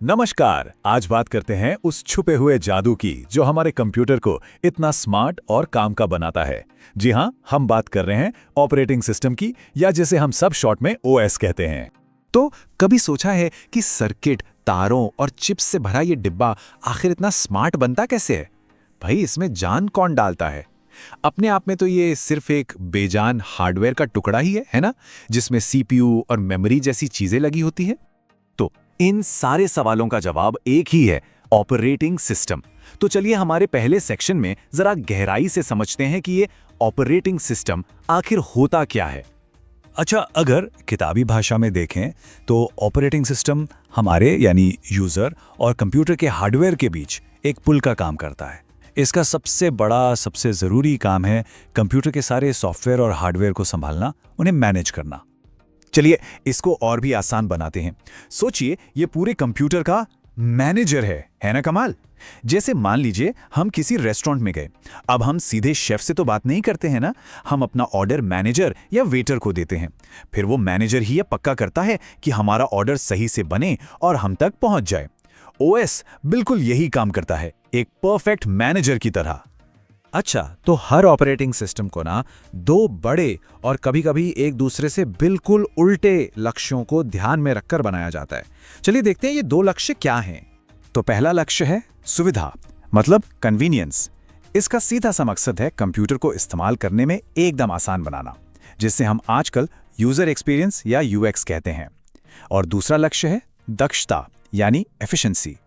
नमस्कार। आज बात करते हैं उस छुपे हुए जादू की जो हमारे कंप्यूटर को इतना स्मार्ट और काम का बनाता है। जी हाँ, हम बात कर रहे हैं ऑपरेटिंग सिस्टम की, या जिसे हम सब शॉर्ट में ओएस कहते हैं। तो कभी सोचा है कि सर्किट, तारों और चिप्स से भरा ये डिब्बा आखिर इतना स्मार्ट बनता कैसे है? भाई, इसमें जान कौन डालता है? अपने आप में तो ये सिर्फ एक बेजान हार्डवेयर का टुकड़ा ही है ना, जिसमें सीपीयू और मेमोरी जैसी चीजें लगी होती है। तो इन सारे सवालों का जवाब एक ही है, ऑपरेटिंग सिस्टम। तो चलिए हमारे पहले सेक्शन में जरा गहराई से समझते हैं कि ये ऑपरेटिंग सिस्टम आखिर होता क्या है। अच्छा, अगर किताबी भाषा में देखें तो ऑपरेटिंग सिस्टम हमारे यानी यूजर और कंप्यूटर के हार्डवेयर के बीच एक पुल का काम करता है। इसका सबसे बड़ा, सबसे ज़रूरी काम है कंप्यूटर के सारे सॉफ्टवेयर और हार्डवेयर को संभालना, उन्हें मैनेज करना। चलिए इसको और भी आसान बनाते हैं। सोचिए ये पूरे कंप्यूटर का मैनेजर है ना कमाल। जैसे मान लीजिए हम किसी रेस्टोरेंट में गए। अब हम सीधे शेफ से तो बात नहीं करते हैं ना, हम अपना ऑर्डर मैनेजर या वेटर को देते हैं। फिर वो मैनेजर ही ये पक्का करता है कि हमारा ऑर्डर सही से बने और हम तक पहुंच जाए। ओएस बिल्कुल यही काम करता है, एक परफेक्ट मैनेजर की तरह। अच्छा, तो हर ऑपरेटिंग सिस्टम को ना दो बड़े और कभी-कभी एक दूसरे से बिल्कुल उल्टे लक्ष्यों को ध्यान में रखकर बनाया जाता है। चलिए देखते हैं ये दो लक्ष्य क्या हैं। तो पहला लक्ष्य है सुविधा, मतलब कन्वीनियंस। इसका सीधा सा मकसद है कंप्यूटर को इस्तेमाल करने में एकदम आसान बनाना, जिससे हम आजकल यूजर एक्सपीरियंस या यूएक्स कहते हैं। और दूसरा लक्ष्य है दक्षता, यानी एफिशिएंसी।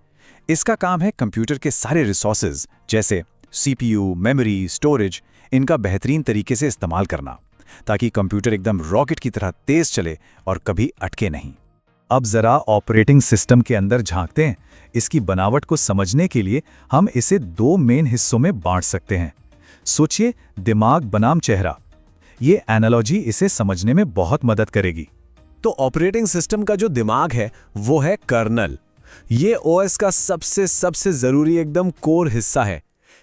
इसका काम है कंप्यूटर के सारे रिसोर्सेज जैसे सीपीयू, मेमोरी, स्टोरेज, इनका बेहतरीन तरीके से इस्तेमाल करना, ताकि कंप्यूटर एकदम रॉकेट की तरह तेज चले और कभी अटके नहीं। अब जरा ऑपरेटिंग सिस्टम के अंदर झांकते हैं। इसकी बनावट को समझने के लिए हम इसे दो मेन हिस्सों में बांट सकते हैं। सोचिए, दिमाग बनाम चेहरा। ये एनालॉजी इसे समझने में बहुत मदद करेगी। तो ऑपरेटिंग सिस्टम का जो दिमाग है वो है कर्नल। ये ओएस का सबसे जरूरी एकदम कोर हिस्सा है।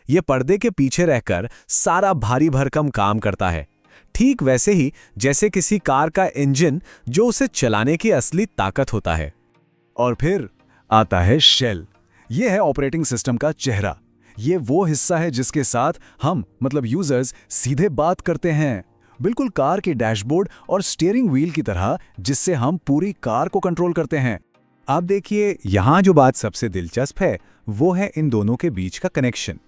ये पर्दे के पीछे रहकर सारा भारी भरकम काम करता है, ठीक वैसे ही जैसे किसी कार का इंजन जो उसे चलाने की असली ताकत होता है। और फिर आता है शेल। ये है ऑपरेटिंग सिस्टम का चेहरा। ये वो हिस्सा है जिसके साथ हम मतलब यूजर्स सीधे बात करते हैं, बिल्कुल कार के डैशबोर्ड और स्टीयरिंग व्हील की तरह, जिससे हम पूरी कार को कंट्रोल करते हैं। आप देखिए, यहां जो बात सबसे दिलचस्प है वो है इन दोनों के बीच का कनेक्शन।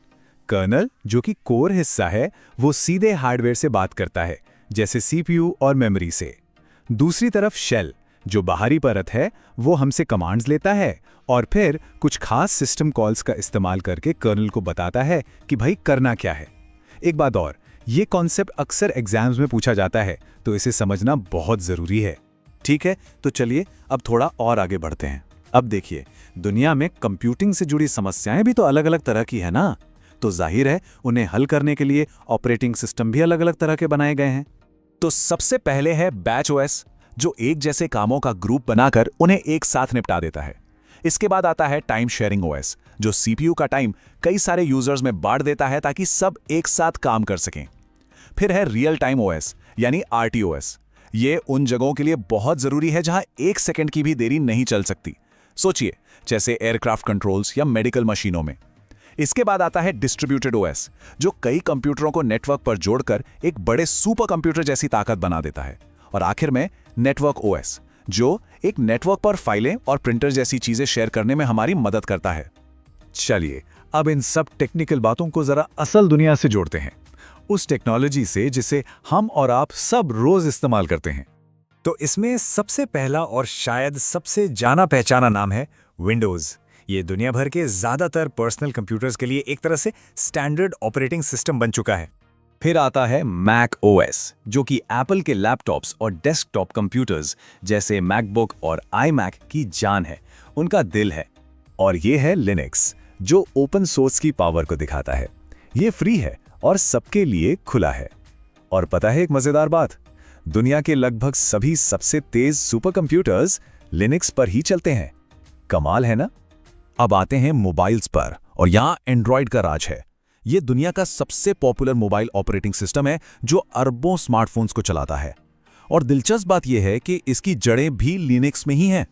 कर्नल, जो कि कोर हिस्सा है, वो सीधे हार्डवेयर से बात करता है, जैसे सीपीयू और मेमोरी से। दूसरी तरफ शेल, जो बाहरी परत है, वो हमसे कमांड्स लेता है और फिर कुछ खास सिस्टम कॉल्स का इस्तेमाल करके कर्नल को बताता है कि भाई करना क्या है। एक बात और, ये कॉन्सेप्ट अक्सर एग्जाम्स में पूछा जाता है, तो इसे समझना बहुत जरूरी है। ठीक है, तो चलिए अब थोड़ा और आगे बढ़ते हैं। अब देखिए, दुनिया में कंप्यूटिंग से जुड़ी समस्याएं भी तो अलग अलग तरह की है ना, तो जाहिर है उन्हें हल करने के लिए ऑपरेटिंग सिस्टम भी अलग अलग तरह के बनाए गए हैं। तो सबसे पहले है बैच ओएस, जो एक जैसे कामों का ग्रुप बनाकर उन्हें एक साथ निपटा देता है। इसके बाद आता है टाइम शेयरिंग ओएस, जो सीपीयू का टाइम कई सारे यूजर्स में बांट देता है ताकि सब एक साथ काम कर सकें। फिर है रियल टाइम ओएस, यानी आरटीओएस। ये उन जगहों के लिए बहुत जरूरी है जहां एक सेकंड की भी देरी नहीं चल सकती। सोचिए, जैसे एयरक्राफ्ट कंट्रोल्स या मेडिकल मशीनों में। इसके बाद आता है डिस्ट्रीब्यूटेड ओएस, जो कई कंप्यूटरों को नेटवर्क पर जोड़कर एक बड़े सुपर कंप्यूटर जैसी ताकत बना देता है। और आखिर में नेटवर्क ओएस, जो एक नेटवर्क पर फाइलें और प्रिंटर जैसी चीजें शेयर करने में हमारी मदद करता है। चलिए अब इन सब टेक्निकल बातों को जरा असल दुनिया से जोड़ते हैं, उस टेक्नोलॉजी से जिसे हम और आप सब रोज इस्तेमाल करते हैं। तो इसमें सबसे पहला और शायद सबसे जाना पहचाना नाम है विंडोज। ये दुनिया भर के ज्यादातर पर्सनल कंप्यूटर्स के लिए एक तरह से स्टैंडर्ड ऑपरेटिंग सिस्टम बन चुका है। फिर आता है मैक ओएस, जो कि एप्पल के लैपटॉप्स और डेस्कटॉप कंप्यूटर्स जैसे मैकबुक और आईमैक की जान है, उनका दिल है। और ये है लिनक्स, जो ओपन सोर्स की पावर को दिखाता है। ये फ्री है और सबके लिए खुला है। और पता है एक मजेदार बात, दुनिया के लगभग सभी सबसे तेज सुपर कंप्यूटर्स लिनक्स पर ही चलते हैं। कमाल है ना। अब आते हैं मोबाइल्स पर, और यहां एंड्रॉयड का राज है। यह दुनिया का सबसे पॉपुलर मोबाइल ऑपरेटिंग सिस्टम है, जो अरबों स्मार्टफोन्स को चलाता है। और दिलचस्प बात यह है कि इसकी जड़ें भी लिनक्स में ही हैं।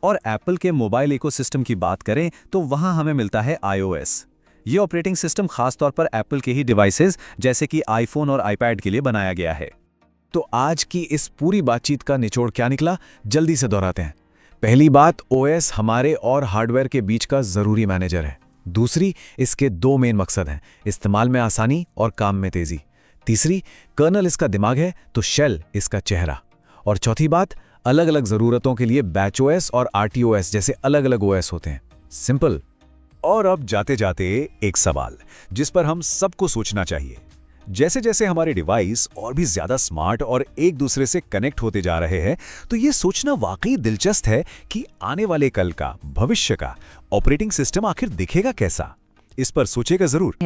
और एप्पल के मोबाइल इकोसिस्टम की बात करें तो वहां हमें मिलता है iOS। ये ऑपरेटिंग सिस्टम खासतौर पर एप्पल के ही डिवाइसेस जैसे कि आईफोन और आईपैड के लिए बनाया गया है। तो आज की इस पूरी बातचीत का निचोड़ क्या निकला, जल्दी से दोहराते हैं। पहली बात, ओएस हमारे और हार्डवेयर के बीच का जरूरी मैनेजर है। दूसरी, इसके दो मेन मकसद हैं, इस्तेमाल में आसानी और काम में तेजी। तीसरी, कर्नल इसका दिमाग है तो शेल इसका चेहरा। और चौथी बात, अलग अलग जरूरतों के लिए बैच ओएस और आरटीओएस जैसे अलग अलग ओएस होते हैं। सिंपल। और अब जाते जाते एक सवाल जिस पर हम सबको सोचना चाहिए। जैसे जैसे हमारे डिवाइस और भी ज्यादा स्मार्ट और एक दूसरे से कनेक्ट होते जा रहे हैं, तो ये सोचना वाकई दिलचस्प है कि आने वाले कल का, भविष्य का ऑपरेटिंग सिस्टम आखिर दिखेगा कैसा। इस पर सोचेगा जरूर।